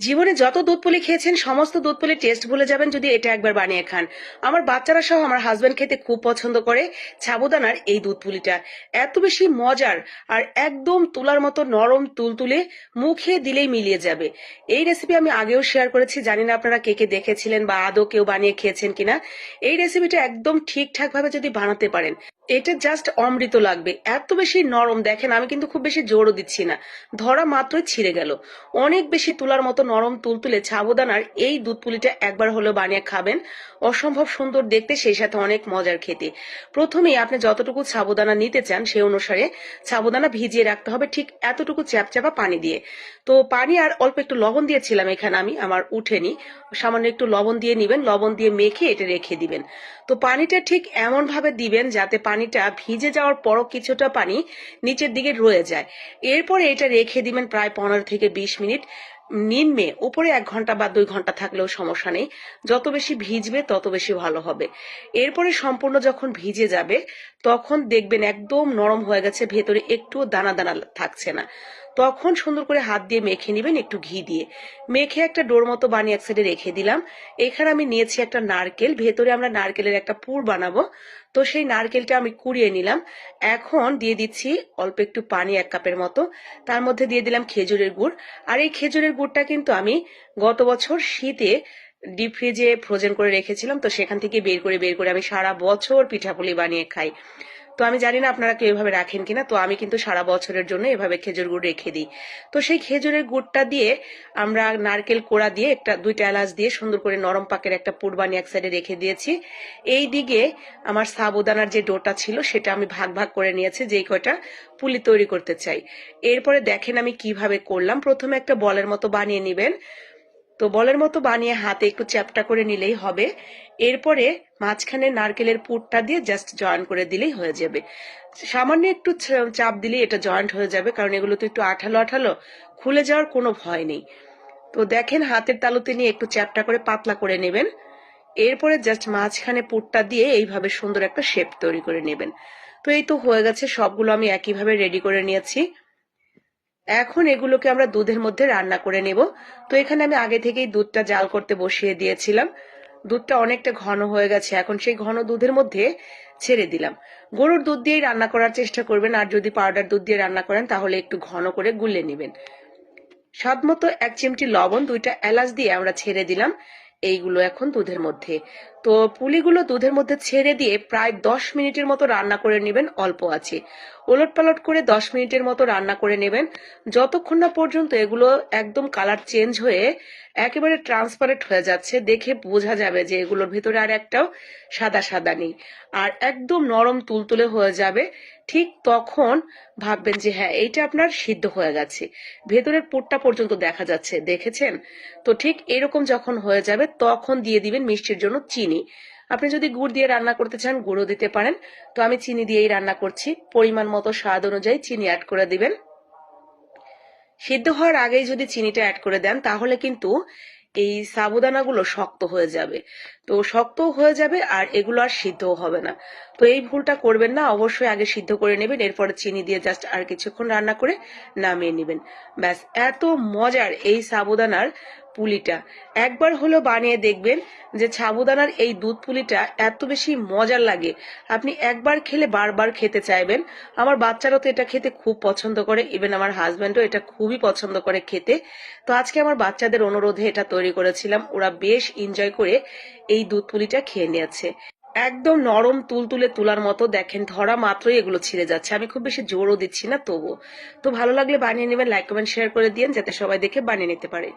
জীবনে যত দুধ পুলি খেয়েছেন সমস্ত দুধ পুলির টেস্ট ভুলে যাবেন যদি এটা একবার বানিয়ে খান। আমার বাচ্চারা সহ আমার হাজবেন্ড খেতে খুব পছন্দ করে সাবুদানার এই দুধ পুলিটা। এত বেশি মজার আর একদম তুলার মতো নরম তুলতুলে, মুখে দিলেই মিলিয়ে যাবে। এই রেসিপি আমি আগেও শেয়ার করেছি, জানি না আপনারা কে কে দেখেছিলেন বা আদৌ কেউ বানিয়ে খেয়েছেন কিনা। এই রেসিপিটা একদম ঠিকঠাক ভাবে যদি বানাতে পারেন, এটা জাস্ট অমৃত লাগবে। এত বেশি নরম, দেখেন আমি কিন্তু খুব বেশি জোরও দিচ্ছি না, ধরা মাত্রই ছিঁড়ে গেল। অনেক বেশি তুলার মতো নরম তুলতুলে সাবুদানার এই দুধ পুলিটা একবার হলেও বানিয়ে খাবেন। অসম্ভব সুন্দর দেখতে, সেই সাথে অনেক মজার খেতে। প্রথমেই আপনি যতটুকু সাবুদানা নিতে চান সেই অনুসারে সাবুদানা ভিজিয়ে রাখতে হবে, ঠিক এতটুকু চ্যাপচ্যাপা পানি দিয়ে। তো পানি আর অল্প একটু লবণ দিয়েছিলাম এখানে, আমি আমার উঠেনি, সামান্য একটু লবণ দিয়ে নিবেন, লবণ দিয়ে মেখে এটা রেখে দিবেন। তো পানিটা ঠিক এমন ভাবে দিবেন যাতে পানিটা ভিজে যাওয়ার পরও কিছুটা পানি নিচের দিকে রয়ে যায়। এরপরে এটা রেখে দিবেন প্রায় 15 থেকে 20 মিনিট। নিম্নে উপরে 1 ঘন্টা বা 2 ঘন্টা থাকলেও সমস্যা নেই, যত বেশি ভিজবে তত বেশি ভালো হবে। এরপরে সম্পূর্ণ যখন ভিজে যাবে তখন দেখবেন একদম নরম হয়ে গেছে, ভেতরে একটু দানা দানা থাকছে না। তখন সুন্দর করে হাত দিয়ে মেখে নেবেন, একটু ঘি দিয়ে মেখে একটা ডোর মতো বানিয়ে এক সাইডে রেখে দিলাম। এখানে আমি নিয়েছি একটা নারকেল, ভেতরে আমরা নারকেলের একটা পুর বানাবো, তো সেই নারকেলটা আমি কুড়িয়ে নিলাম। এখন দিয়ে দিচ্ছি অল্প একটু পানি, 1 কাপের মতো। তার মধ্যে দিয়ে দিলাম খেজুরের গুড়। আর এই খেজুরের গুড়টা কিন্তু আমি গত বছর শীতে ডিপ ফ্রিজে ফ্রোজেন করে রেখেছিলাম, তো সেখান থেকে বের করে আমি সারা বছর পিঠাপুলি বানিয়ে খাই। তো আমি জানি না আপনারা কেউ এভাবে রাখেন কিনা, তো আমি কিন্তু সারা বছরের জন্য এভাবে খেজুর গুড় রেখে দিই। তো সেই খেজুরের গুড়টা দিয়ে আমরা নারকেল কোড়া দিয়ে 2টা এলাচ দিয়ে সুন্দর করে নরম পাকের একটা পুর বানিয়ে এক সাইডে রেখে দিয়েছি। এই দিকে আমার সাবুদানার যে ডোটা ছিল সেটা আমি ভাগ ভাগ করে নিয়েছি, যেই কয়টা পুলি তৈরি করতে চাই। এরপরে দেখেন আমি কিভাবে করলাম। প্রথমে একটা বলের মতো বানিয়ে নিবেন, তো বলের মতো বানিয়ে হাতে একটু চ্যাপটা করে নিলেই হবে। এরপরে মাঝখানে নারকেলের পুরটা দিয়ে জাস্ট জয়েন করে দিলেই হয়ে যাবে। সামান্য একটু চাপ দিলেই এটা জয়েন্ট হয়ে যাবে, কারণ এগুলো তো একটু আঠালো আঠালো, খুলে যাওয়ার কোনো ভয় নেই। তো দেখেন হাতের তালুতে নিয়ে একটু চ্যাপটা করে পাতলা করে নেবেন। এরপরে জাস্ট মাঝখানে পুরটা দিয়ে এইভাবে সুন্দর একটা শেপ তৈরি করে নেবেন। তো এই তো হয়ে গেছে, সবগুলো আমি একইভাবে রেডি করে নিয়েছি। এখন এগুলোকে আমরা দুধের মধ্যে রান্না করে নেব। তো এখানে আমি আগে থেকেই দুধটা জাল করতে বসিয়ে দিয়েছিলাম। দুধটা অনেকটা ঘন হয়ে গেছে, এখন সেই ঘন দুধের মধ্যে ছেড়ে দিলাম। গরুর দুধ দিয়েই রান্না করার চেষ্টা করবেন, আর যদি পাউডার দুধ দিয়ে রান্না করেন তাহলে একটু ঘন করে গুলে নেবেন। স্বাদ মতো 1 চিমটি লবণ, 2টা এলাচ দিয়ে আমরা ছেড়ে দিলাম এইগুলো এখন দুধের মধ্যে। তো পুলিগুলো দুধের মধ্যে ছেড়ে দিয়ে প্রায় 10 মিনিটের মতো রান্না করে নেবেন অল্প আছে। ওলট পালট করে 10 মিনিটের মতো রান্না করে নেবেন, যতক্ষণ না পর্যন্ত এগুলো একদম কালার চেঞ্জ হয়ে একেবারে ট্রান্সপারেন্ট হয়ে যাচ্ছে। দেখে বোঝা যাবে যে এগুলোর ভিতরে আর একটাও সাদা সাদা নেই, আর একদম নরম তুলতুলে হয়ে যাবে। ঠিক তখন ভাববেন যে হ্যাঁ, এইটা আপনার সিদ্ধ হয়ে গেছে, ভেতরের পুরটা পর্যন্ত দেখা যাচ্ছে, দেখেছেন? তো ঠিক এরকম যখন হয়ে যাবে তখন দিয়ে দিবেন মিষ্টির জন্য চিনি। আপনি যদি গুড় দিয়ে রান্না করতে চান গুড়ও দিতে পারেন, তো আমি চিনি দিয়েই রান্না করছি। পরিমাণ মতো স্বাদ অনুযায়ী চিনি অ্যাড করে দিবেন। সিদ্ধ হওয়ার আগেই যদি চিনিটা অ্যাড করে দেন তাহলে কিন্তু এই সাবুদানাগুলো শক্ত হয়ে যাবে, তো শক্ত হয়ে যাবে আর এগুলো আর সিদ্ধও হবে না। তো এই ভুলটা করবেন না, অবশ্যই আগে সিদ্ধ করে নেবেন, এরপরে চিনি দিয়ে জাস্ট আর কিছুক্ষণ রান্না করে নামিয়ে নেবেন। ব্যাস, এত মজার এই সাবুদানার পুলিটা একবার হলো বানিয়ে দেখবেন যে সাবুদানার এই দুধ পুলিটা এত বেশি মজার লাগে, আপনি একবার খেলে বারবার খেতে চাইবেন। আমার বাচ্চারাও তো এটা খেতে খুব পছন্দ করে, ইভেন আমার হাজব্যান্ডও এটা খুবই পছন্দ করে খেতে। তো আজকে আমার বাচ্চাদের অনুরোধে এটা তৈরি করেছিলাম, ওরা বেশ এনজয় করে এই দুধ পুলিটা খেয়ে নিয়েছে। একদম নরম তুলতুলে তুলার মতো, দেখেন ধরা মাত্রই এগুলো ছিঁড়ে যাচ্ছে, আমি খুব বেশি জোরও দিচ্ছি না তবুও। তো ভালো লাগলে বানিয়ে নেবেন, লাইক কমেন্ট শেয়ার করে দিন যাতে সবাই দেখে বানিয়ে নিতে পারে।